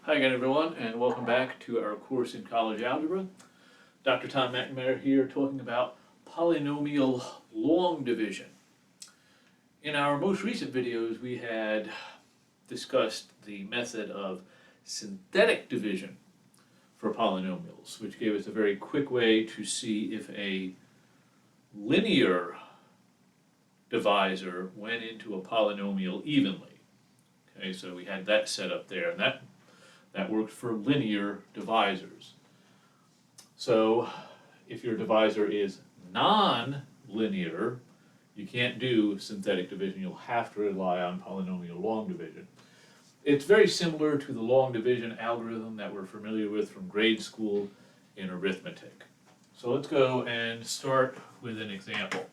Hi again, everyone, and welcome back to our course in college algebra. Dr. Tom McNamara here talking about polynomial long division. In our most recent videos, we had discussed the method of synthetic division for polynomials, which gave us a very quick way to see if a linear divisor went into a polynomial evenly. Okay, so we had that set up there, and that worked for linear divisors. So if your divisor is non-linear, you can't do synthetic division. You'll have to rely on polynomial long division. It's very similar to the long division algorithm that we're familiar with from grade school in arithmetic. So let's go and start with an example.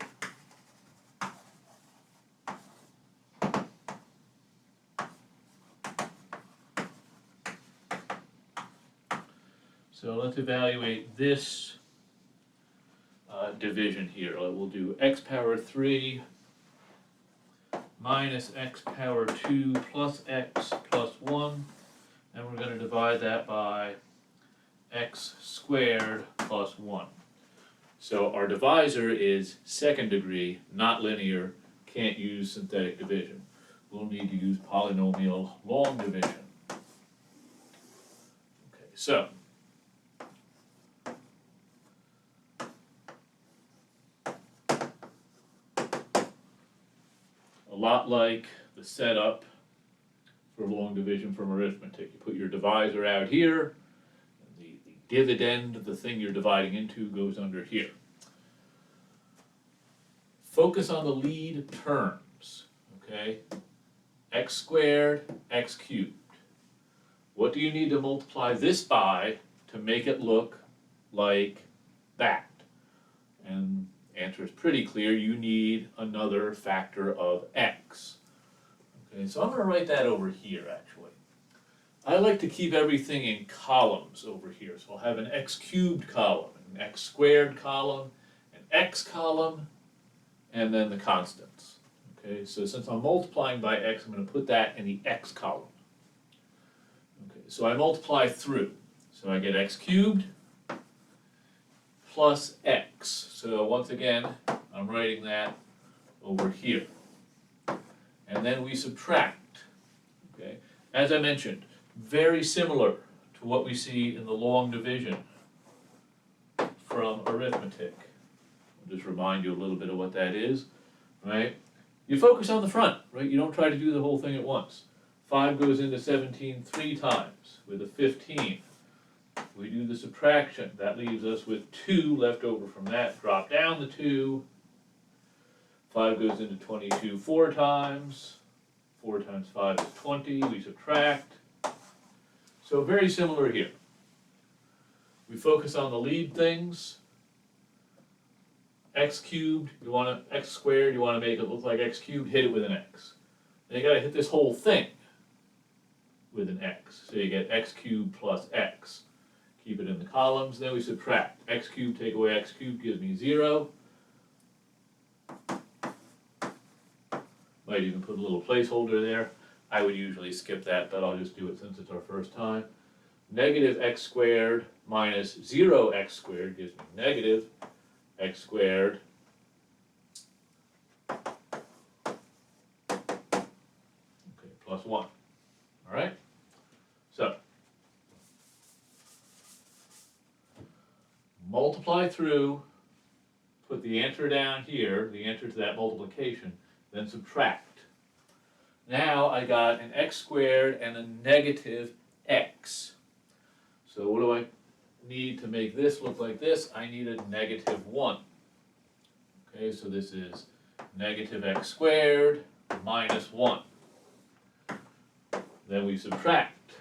So let's evaluate this division here. We'll do x power 3 minus x power 2 plus x plus 1, and we're going to divide that by x squared plus 1. So our divisor is second degree, not linear, can't use synthetic division. We'll need to use polynomial long division. Okay, so a lot like the setup for long division from arithmetic. You put your divisor out here, and the dividend of the thing you're dividing into goes under here. Focus on the lead terms, okay? X squared, x cubed. What do you need to multiply this by to make it look like that? And the answer is pretty clear. You need another factor of x. Okay, so I'm going to write that over here, actually. I like to keep everything in columns over here. So I'll have an x cubed column, an x squared column, an x column, and then the constants. Okay, so since I'm multiplying by x, I'm going to put that in the x column. Okay, so I multiply through. So I get x cubed plus x. So once again, I'm writing that over here. And then we subtract. Okay, as I mentioned, very similar to what we see in the long division from arithmetic. I'll just remind you a little bit of what that is, right? You focus on the front, right? You don't try to do the whole thing at once. 5 goes into 17 3 times with a 15. We do the subtraction. That leaves us with 2 left over from that. Drop down the 2. 5 goes into 22 4 times. 4 times 5 is 20. We subtract. So very similar here. We focus on the lead things. X cubed, x squared, you want to make it look like x cubed, hit it with an x. Then you got to hit this whole thing with an x. So you get x cubed plus x. Keep it in the columns, then we subtract. X cubed take away x cubed gives me 0. Might even put a little placeholder there. I would usually skip that, but I'll just do it since it's our first time. Negative x squared minus 0x squared gives me negative x squared plus 1. All right? So, multiply through, put the answer down here, the answer to that multiplication, then subtract. Now I got an x squared and a negative x. So what do I need to make this look like this? I need a negative 1. Okay, so this is negative x squared minus 1. Then we subtract.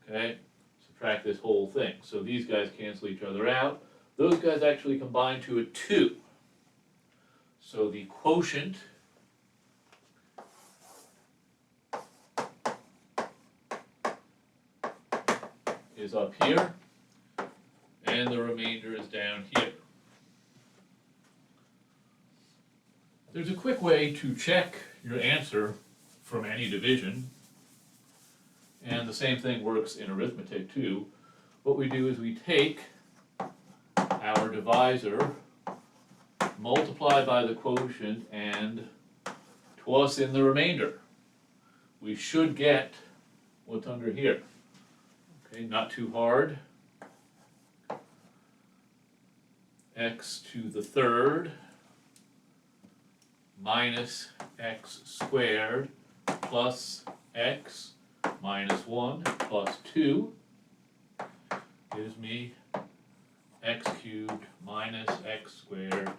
Okay, subtract this whole thing. So these guys cancel each other out. Those guys actually combine to a 2. So the quotient is up here, and the remainder is down here. There's a quick way to check your answer from any division. And the same thing works in arithmetic too. What we do is we take our divisor, multiply by the quotient, and toss in the remainder. We should get what's under here. Okay, not too hard. X to the third minus x squared plus x minus 1 plus 2 gives me x cubed minus x squared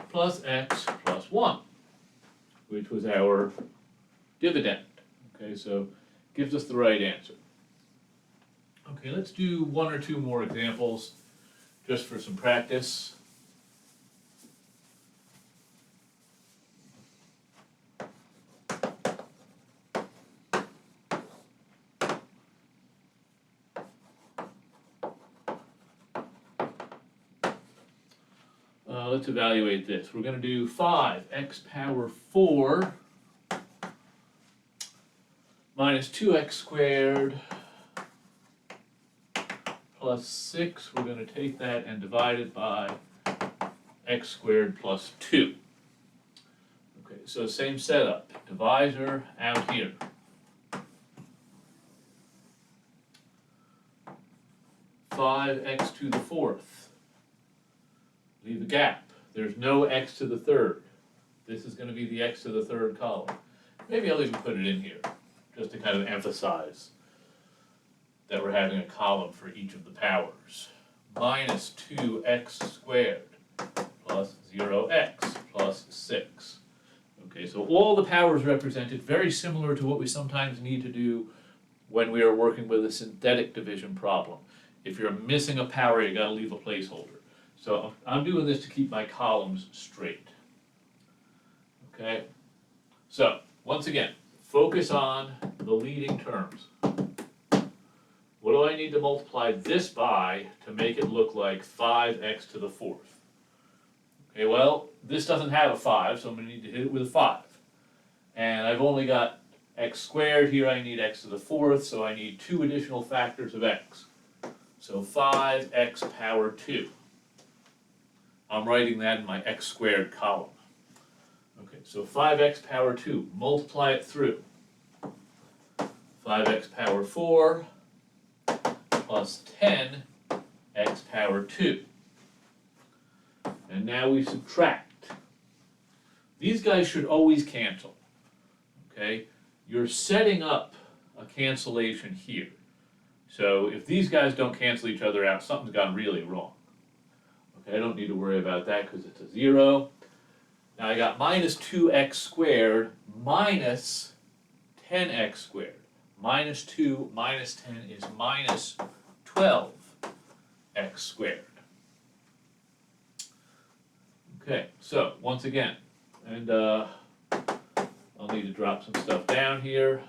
plus x plus 1, which was our dividend. Okay, so gives us the right answer. Okay, let's do one or two more examples just for some practice. Let's evaluate this. We're going to do 5x power 4 minus 2x squared plus 6. We're going to take that and divide it by x squared plus 2. Okay, so same setup. Divisor out here. Five x to the fourth. Leave a gap. There's no x to the third. This is going to be the x to the third column. Maybe I'll even put it in here, just to kind of emphasize that we're having a column for each of the powers. Minus 2x squared plus 0x plus 6. Okay, so all the powers represented, very similar to what we sometimes need to do when we are working with a synthetic division problem. If you're missing a power, you got to leave a placeholder. So I'm doing this to keep my columns straight. Okay, so once again, focus on the leading terms. What do I need to multiply this by to make it look like 5x to the fourth? Okay, well, this doesn't have a 5, so I'm going to need to hit it with a 5. And I've only got x squared. Here I need x to the fourth, so I need 2 additional factors of x. So 5x power 2. I'm writing that in my x squared column. Okay, so 5x power 2, multiply it through. 5x power 4 plus 10x power 2. And now we subtract. These guys should always cancel. Okay, you're setting up a cancellation here. So if these guys don't cancel each other out, something's gone really wrong. Okay, I don't need to worry about that because it's a 0. Now I got minus 2x squared minus 10x squared. Minus 2 minus 10 is minus 12x squared. Okay, so once again, and I'll need to drop some stuff down here.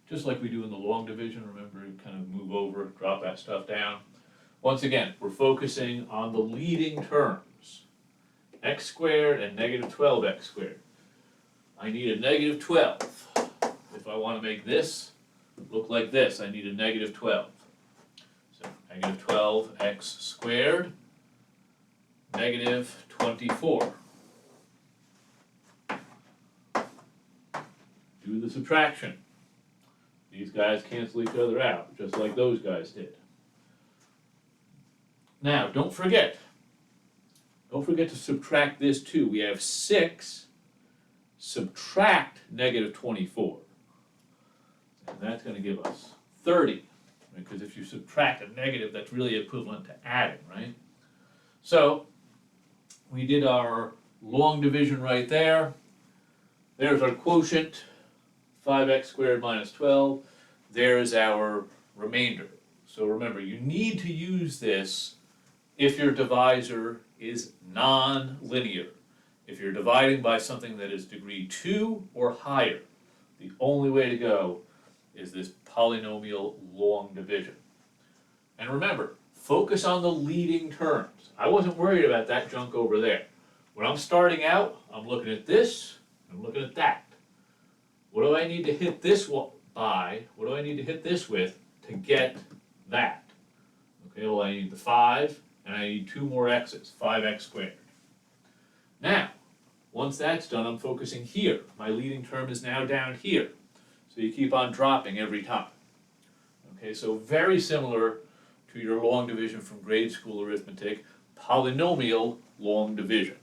Just like we do in the long division, remember, you kind of move over, drop that stuff down. Once again, we're focusing on the leading terms, x squared and negative 12x squared. I need a negative 12. If I want to make this look like this, I need a negative 12. So negative 12x squared, negative 24. Do the subtraction. These guys cancel each other out, just like those guys did. Now, don't forget to subtract this too. We have 6 subtract negative 24. And that's going to give us 30. Because if you subtract a negative, that's really equivalent to adding, right? So, we did our long division right there. There's our quotient, 5x squared minus 12. There's our remainder. So remember, you need to use this if your divisor is non-linear. If you're dividing by something that is degree 2 or higher, the only way to go is this polynomial long division. And remember, focus on the leading terms. I wasn't worried about that junk over there. When I'm starting out, I'm looking at this, I'm looking at that. What do I need to hit this by, what do I need to hit this with to get that? Okay, well, I need the 5, and I need 2 more x's, 5x squared. Now, once that's done, I'm focusing here. My leading term is now down here. So you keep on dropping every time. Okay, so very similar to your long division from grade school arithmetic, polynomial long division.